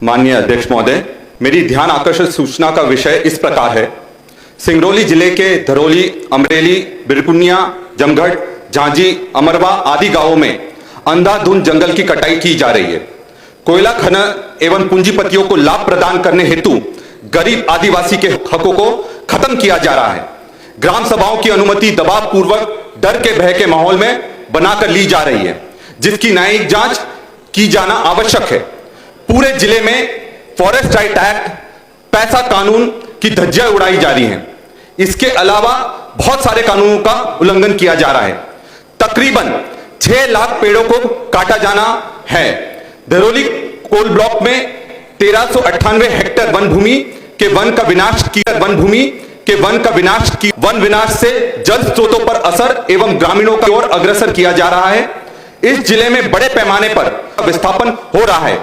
माननीय अध्यक्ष महोदय, मेरी ध्यान आकर्षित सूचना का विषय इस प्रकार है। सिंगरौली जिले के धरौली, अमरेली, बिरकुनिया, जमघट, झांझी, अमरवा आदि गांवों में अंधाधुंध जंगल की कटाई की जा रही है। कोयला खनन एवं पूंजीपतियों को लाभ प्रदान करने हेतु गरीब आदिवासी के हकों को खत्म किया जा रहा है। ग्राम सभाओं की अनुमति दबाव पूर्वक डर के भय के माहौल में बनाकर ली जा रही है, जिसकी न्यायिक जांच की जाना आवश्यक है। पूरे जिले में फॉरेस्ट राइट एक्ट, पैसा कानून की धज्जियां उड़ाई जा रही हैं। इसके अलावा बहुत सारे कानूनों का उल्लंघन किया जा रहा है। तकरीबन 6 लाख पेड़ों को काटा जाना है। धरौली कोल ब्लॉक में 1398 हेक्टेयर वन भूमि के वन का विनाश किया। वन विनाश से जल स्रोतों पर असर एवं ग्रामीणों की ओर अग्रसर किया जा रहा है। इस जिले में बड़े पैमाने पर विस्थापन हो रहा है।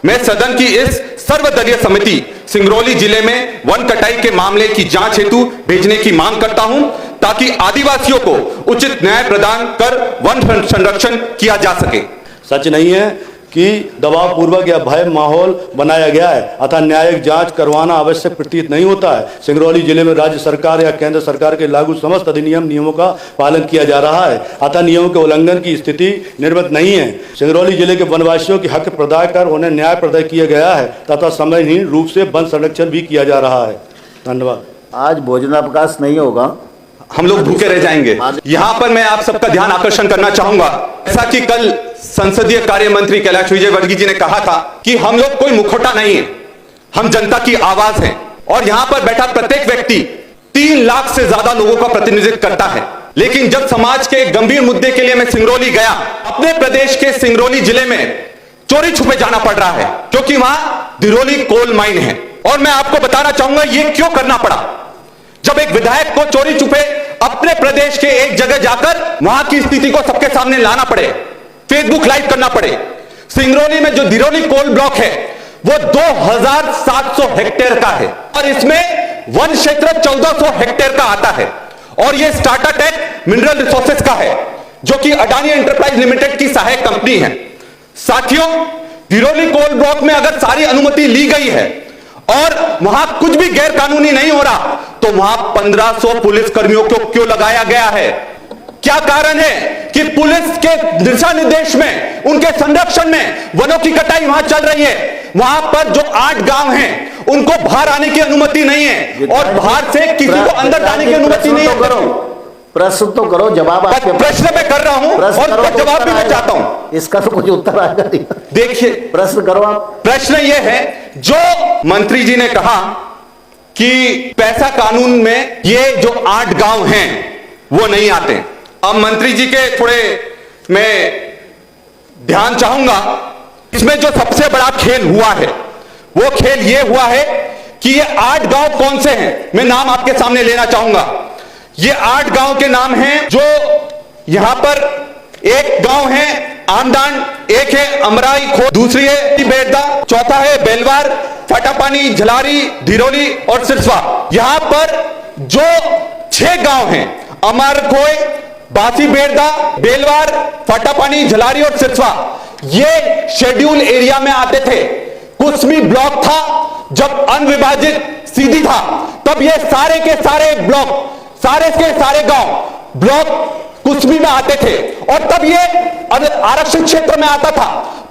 मैं सदन की इस सर्वदलीय समिति सिंगरौली जिले में वन कटाई के मामले की जांच हेतु भेजने की मांग करता हूं, ताकि आदिवासियों को उचित न्याय प्रदान कर वन संरक्षण किया जा सके। सच नहीं है कि दबाव पूर्वक या भय माहौल बनाया गया है, अतः न्यायिक जांच करवाना आवश्यक प्रतीत नहीं होता है। सिंगरौली जिले में राज्य सरकार या केंद्र सरकार के लागू समस्त अधिनियम नियमों का पालन किया जा रहा है, अतः नियमों के उल्लंघन की स्थिति निर्मित नहीं है। सिंगरौली जिले के वनवासियों की हक प्रदान कर उन्हें न्याय प्रदान किया गया है तथा समयहीन रूप से वन संरक्षण भी किया जा रहा है। धन्यवाद। आज भोजनावकाश नहीं होगा, हम लोग भूखे रह जाएंगे। यहां पर मैं आप सबका ध्यान आकर्षण करना चाहूंगा, ऐसा कि कल संसदीय कार्य मंत्री कैलाश विजयवर्गीय जी ने कहा था कि हम लोग कोई मुखौटा नहीं है, हम जनता की आवाज हैं। और यहां पर बैठा प्रत्येक व्यक्ति 3 लाख से ज्यादा लोगों का प्रतिनिधित्व करता है। लेकिन जब समाज के एक गंभीर मुद्दे के लिए मैं सिंगरौली गया, अपने प्रदेश के सिंगरौली जिले में चोरी छुपे जाना पड़ रहा है, क्योंकि वहां धरौली कोल माइन है। और मैं आपको बताना चाहूंगा ये क्यों करना पड़ा। जब एक विधायक को चोरी छुपे अपने प्रदेश के एक जगह जाकर वहां की स्थिति को सबके सामने लाना पड़े, फेसबुक लाइव करना पड़े। सिंगरौली में जो धरौली कोल ब्लॉक है वो 2700 हेक्टेयर का है और इसमें वन क्षेत्र 1400 हेक्टेयर का आता है। और ये स्टार्टा टेक मिनरल रिसोर्सेज का है, जो कि अडानी एंटरप्राइज लिमिटेड की सहायक कंपनी है। साथियों, धरौली कोल ब्लॉक में अगर सारी अनुमति ली गई है और वहां कुछ भी गैर कानूनी नहीं हो रहा, तो वहां 1500 पुलिस कर्मियों को क्यों लगाया गया है? क्या कारण है कि पुलिस के दिशा निर्देश में, उनके संरक्षण में वनों की कटाई वहां चल रही है? वहां पर जो 8 गांव हैं उनको बाहर आने की अनुमति नहीं है और बाहर से किसी को अंदर जाने की अनुमति नहीं है। प्रश्न तो करो, जवाब आपके प्रश्न मैं कर रहा हूं और जवाब भी मैं चाहता हूं। इसका तो कुछ उत्तर आएगा नहीं। देखिए, प्रश्न करो आप। प्रश्न यह है, जो मंत्री जी ने कहा कि पैसा कानून में ये जो 8 गांव हैं वो नहीं आते। अब मंत्री जी के थोड़े मैं ध्यान चाहूंगा, इसमें जो सबसे बड़ा खेल हुआ है वो खेल ये हुआ है कि ये 8 गांव कौन से हैं। मैं नाम आपके सामने लेना चाहूंगा। ये 8 गांव के नाम हैं, जो यहां पर एक गांव है आमदान, एक है अमराई खो, दूसरी है बेड़दा, चौथा है बेलवार, फटापानी, झलारी, धरौली और सिरसा। यहां पर जो 6 गांव हैं, अमरखोय, बासी बेड़दा, बेलवार, फटापानी, झलारी और सिरसा, ये शेड्यूल एरिया में आते थे। कुसमी ब्लॉक था, जब अनविभाजित सीधी था, तब ये सारे के सारे ब्लॉक, सारे के सारे गांव ब्लॉक कुसमी में आते थे और तब ये आरक्षित क्षेत्र में आता था।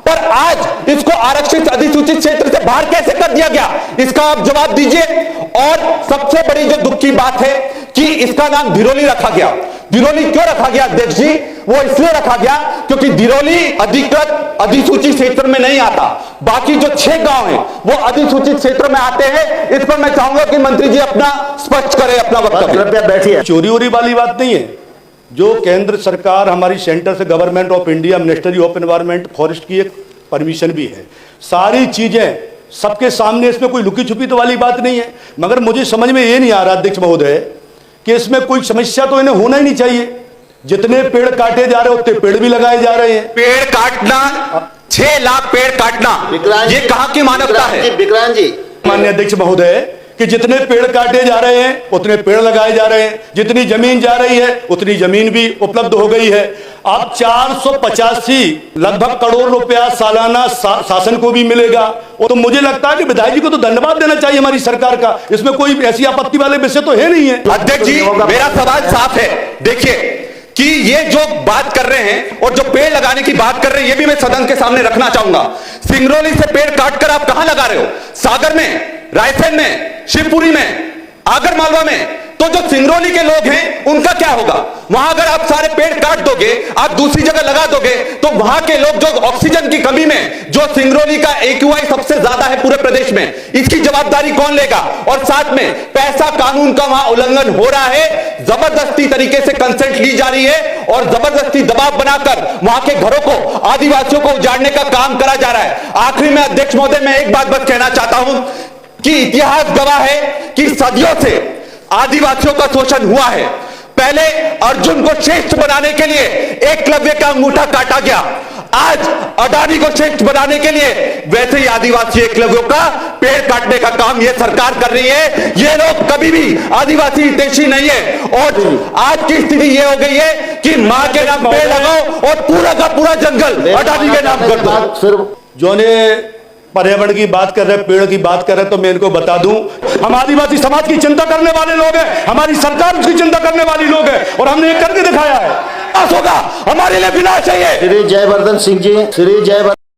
पर आज इसको आरक्षित अधिसूचित क्षेत्र से बाहर कैसे कर दिया गया, इसका आप जवाब दीजिए। और सबसे बड़ी जो दुख की बात है कि इसका नाम धरौली रखा गया। धरौली क्यों रखा गया अध्यक्ष जी? वो इसलिए रखा गया क्योंकि धरौली अधिकृत अधिसूचित क्षेत्र में नहीं आता। बाकी जो 6 गांव हैं वो अधिसूचित क्षेत्र में आते हैं। इस पर मैं चाहूंगा कि मंत्री जी अपना स्पष्ट करें अपना वक्तव्य। कृपया बैठिए। चोरी वोरी वाली बात नहीं है। जो केंद्र सरकार हमारी सेंटर से government of India ministry of environment forest की एक परमिशन भी है, सारी चीजें सबके सामने, इसमें कोई लुकी छुपी तो वाली बात नहीं है। मगर मुझे समझ में ये नहीं आ रहा अध्यक्ष महोदय कि इसमें कोई समस्या तो इन्हें होना ही नहीं चाहिए। जितने पेड़ काटे जा रहे हैं उतने पेड़ भी लगाए जा रहे हैं। पेड़ काटना, 6 लाख पेड़ काटना, ये कहां की मानवता है? विक्रांत जी, माननीय अध्यक्ष महोदय, कि जितने पेड़ काटे जा रहे हैं उतने पेड़ लगाए जा रहे हैं, जितनी जमीन जा रही है उतनी जमीन भी उपलब्ध हो गई है। अब 485 लगभग करोड़ रुपया सालाना शासन को भी मिलेगा। वो तो मुझे लगता है कि विधायक जी को तो धन्यवाद देना चाहिए हमारी सरकार का, इसमें कोई ऐसी आपत्ति वाले विषय तो है नहीं है। अध्यक्ष जी, मेरा सवाल साफ है। देखिए कि ये जो बात कर रहे हैं और जो पेड़ लगाने की बात कर रहे हैं, ये भी मैं सदन के सामने रखना चाहूंगा। सिंगरौली से पेड़ काटकर आप कहां लगा रहे हो? सागर में, रायसेन में, शिवपुरी में, आगर मालवा में। तो जो सिंगरौली के लोग हैं उनका क्या होगा? वहां अगर आप सारे पेड़ काट दोगे, आप दूसरी जगह लगा दोगे, तो वहां के लोग जो ऑक्सीजन की कमी में, जो सिंगरौली का AQI सबसे ज्यादा है पूरे प्रदेश में, इसकी जवाबदारी कौन लेगा? और साथ में पैसा कानून का वहां उल्लंघन हो रहा है, जबरदस्ती तरीके से कंसेंट ली जा रही है और जबरदस्ती दबाव बनाकर वहां के घरों को, आदिवासियों को उजाड़ने का काम करा जा रहा है। आखिरी में अध्यक्ष महोदय, मैं एक बात बस कहना चाहता हूं कि इतिहास गवाह है कि सदियों से आदिवासियों का शोषण हुआ है। पहले अर्जुन को श्रेष्ठ बनाने के लिए एकलव्य का अंगूठा काटा गया, आज अडानी को श्रेष्ठ बनाने के लिए वैसे ही आदिवासी एकलव्यों का पेड़ काटने का काम ये सरकार कर रही है। ये लोग कभी भी आदिवासी हितैषी नहीं है और आज की स्थिति ये हो गई है कि मां के नाम पेड़ लगाओ और पूरा का पूरा जंगल अडानी के नाम कर दो। सिर्फ जो ने पर्यावरण की बात कर रहे हैं, पेड़ की बात कर रहे हैं, तो मैं इनको बता दूं, हम आदिवासी समाज की चिंता करने वाले लोग हैं, हमारी सरकार उसकी चिंता करने वाली लोग हैं और हमने ये करके दिखाया है। होगा हमारे लिए विनाश है ये। श्री जयवर्धन सिंह जी, श्री जयवर्धन